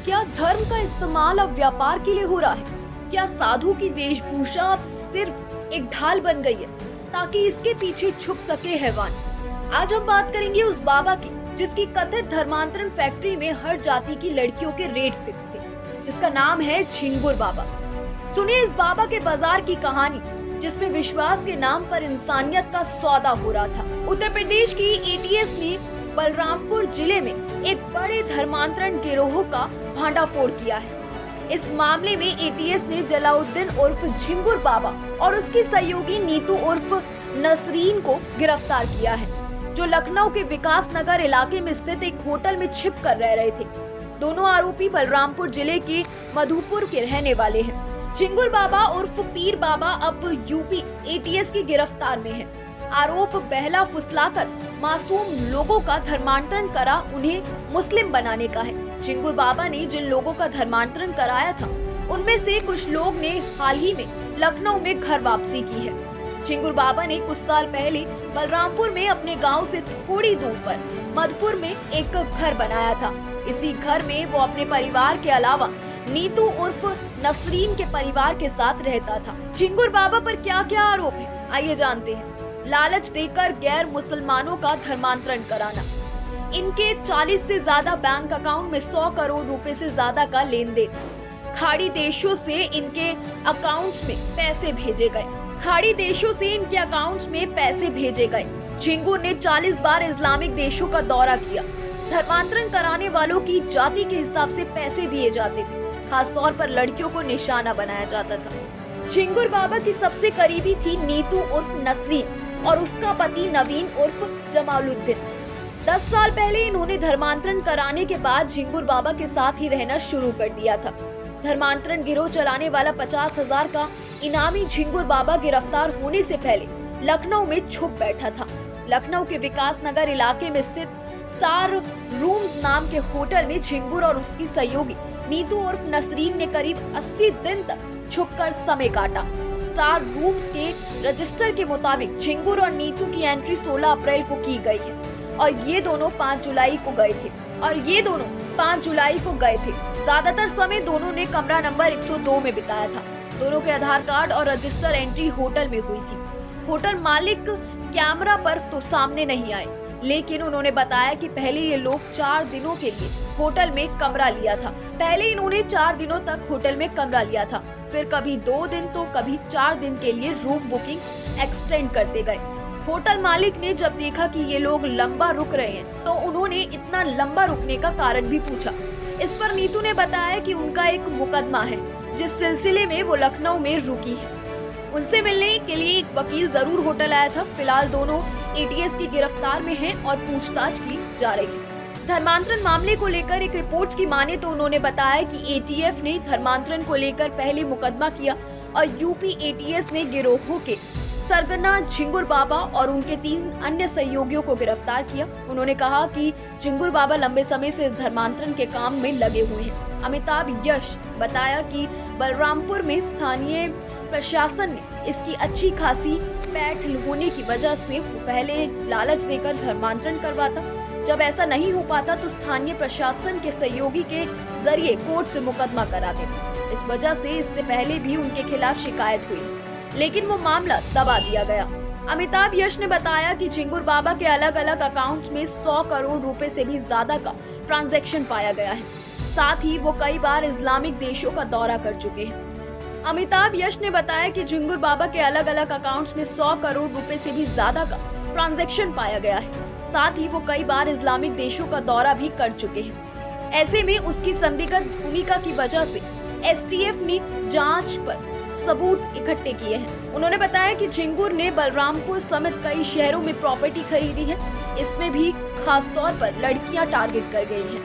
क्या धर्म का इस्तेमाल अब व्यापार के लिए हो रहा है? क्या साधु की वेशभूषा अब सिर्फ एक ढाल बन गई है ताकि इसके पीछे छुप सके हैवान? आज हम बात करेंगे उस बाबा की जिसकी कथित धर्मांतरण फैक्ट्री में हर जाति की लड़कियों के रेट फिक्स थे, जिसका नाम है झिंगुर बाबा। सुनिए इस बाबा के बाजार की कहानी जिसमें विश्वास के नाम पर इंसानियत का सौदा हो रहा था। उत्तर प्रदेश की एटीएस ने बलरामपुर जिले में एक बड़े धर्मांतरण गिरोह का भांडाफोड़ किया है। इस मामले में एटीएस ने जलाउद्दीन उर्फ झिंगुर बाबा और उसकी सहयोगी नीतू उर्फ नसरीन को गिरफ्तार किया है, जो लखनऊ के विकास नगर इलाके में स्थित एक होटल में छिप कर रह रहे थे। दोनों आरोपी बलरामपुर जिले के मधुपुर के रहने वाले हैं। झिंगुर बाबा उर्फ पीर बाबा अब यूपी एटीएस की गिरफ्तार में है। आरोप बहला फुसलाकर मासूम लोगों का धर्मांतरण करा उन्हें मुस्लिम बनाने का है। झिंगुर बाबा ने जिन लोगों का धर्मांतरण कराया था उनमें से कुछ लोग ने हाल ही में लखनऊ में घर वापसी की है। झिंगुर बाबा ने कुछ साल पहले बलरामपुर में अपने गांव से थोड़ी दूर पर मधुपुर में एक घर बनाया था। इसी घर में वो अपने परिवार के अलावा नीतू उर्फ नसरीन के परिवार के साथ रहता था। झिंगुर बाबा पर क्या क्या आरोप है, आइए जानते हैं। लालच देकर गैर मुसलमानों का धर्मांतरण कराना, इनके 40 से ज्यादा बैंक अकाउंट में 100 करोड़ रुपए से ज्यादा का लेन देन, खाड़ी देशों से इनके अकाउंट्स में पैसे भेजे गए। झिंगुर ने 40 बार इस्लामिक देशों का दौरा किया। धर्मांतरण कराने वालों की जाति के हिसाब से पैसे दिए जाते थे, खासतौर पर लड़कियों को निशाना बनाया जाता था। झिंगुर बाबा की सबसे करीबी थी नीतू उर्फ नसरीन और उसका पति नवीन उर्फ जमालुद्दीन। 10 साल पहले इन्होंने धर्मांतरण कराने के बाद झिंगुर बाबा के साथ ही रहना शुरू कर दिया था। धर्मांतरण गिरोह चलाने वाला 50,000 का इनामी झिंगुर बाबा गिरफ्तार होने से पहले लखनऊ में छुप बैठा था। लखनऊ के विकास नगर इलाके में स्थित स्टार रूम्स नाम के होटल में झिंगुर और उसकी सहयोगी नीतू उर्फ नसरीन ने करीब 80 दिन तक छुपकर समय काटा। स्टार रूम्स के रजिस्टर के मुताबिक झिंगुर और नीतू की एंट्री 16 अप्रैल को की गई है और ये दोनों 5 जुलाई को गए थे। ज्यादातर समय दोनों ने कमरा नंबर 102 में बिताया था। दोनों के आधार कार्ड और रजिस्टर एंट्री होटल में हुई थी। होटल मालिक कैमरा पर तो सामने नहीं आए, लेकिन उन्होंने बताया कि पहले ये लोग 4 दिनों के लिए होटल में कमरा लिया था। इन्होंने 4 दिनों तक होटल में कमरा लिया था, फिर कभी 2 दिन तो कभी 4 दिन के लिए रूम बुकिंग एक्सटेंड करते गए। होटल मालिक ने जब देखा कि ये लोग लंबा रुक रहे हैं तो उन्होंने इतना लंबा रुकने का कारण भी पूछा। इस पर नीतू ने बताया कि उनका एक मुकदमा है जिस सिलसिले में वो लखनऊ में रुकी है। उनसे मिलने के लिए एक वकील जरूर होटल आया था। फिलहाल दोनों एटीएस की गिरफ्तार में हैं और पूछताछ की जा रही है। धर्मांतरण मामले को लेकर एक रिपोर्ट की माने तो उन्होंने बताया कि एटीएफ ने धर्मांतरण को लेकर पहले मुकदमा किया और यूपी एटीएस ने गिरोह के सरगना झिंगुर बाबा और उनके 3 अन्य सहयोगियों को गिरफ्तार किया। उन्होंने कहा कि झिंगुर बाबा लंबे समय से इस धर्मांतरण के काम में लगे हुए हैं। अमिताभ यश बताया कि बलरामपुर में स्थानीय प्रशासन ने इसकी अच्छी खासी पैठ होने की वजह से पहले लालच देकर धर्मांतरण करवाता। जब ऐसा नहीं हो पाता तो स्थानीय प्रशासन के सहयोगी के जरिए कोर्ट से मुकदमा करा देते। इस वजह से इससे पहले भी उनके खिलाफ शिकायत हुई, लेकिन वो मामला दबा दिया गया। अमिताभ यश ने बताया कि झिंगुर बाबा के अलग अलग अकाउंट्स में 100 करोड़ रुपए से भी ज्यादा का ट्रांजैक्शन पाया गया है। साथ ही वो कई बार इस्लामिक देशों का दौरा कर चुके हैं। अमिताभ यश ने बताया कि झिंगुर बाबा के अलग अलग अकाउंट्स में 100 करोड़ रुपए से भी ज्यादा का ट्रांजैक्शन पाया गया है। साथ ही वो कई बार इस्लामिक देशों का दौरा भी कर चुके हैं। ऐसे में उसकी संदिग्ध भूमिका की वजह से एसटीएफ ने जांच पर सबूत इकट्ठे किए हैं। उन्होंने बताया कि झिंगुर ने बलरामपुर समेत कई शहरों में प्रॉपर्टी खरीदी है। इसमें भी खासतौर पर लड़कियां टारगेट कर गई हैं।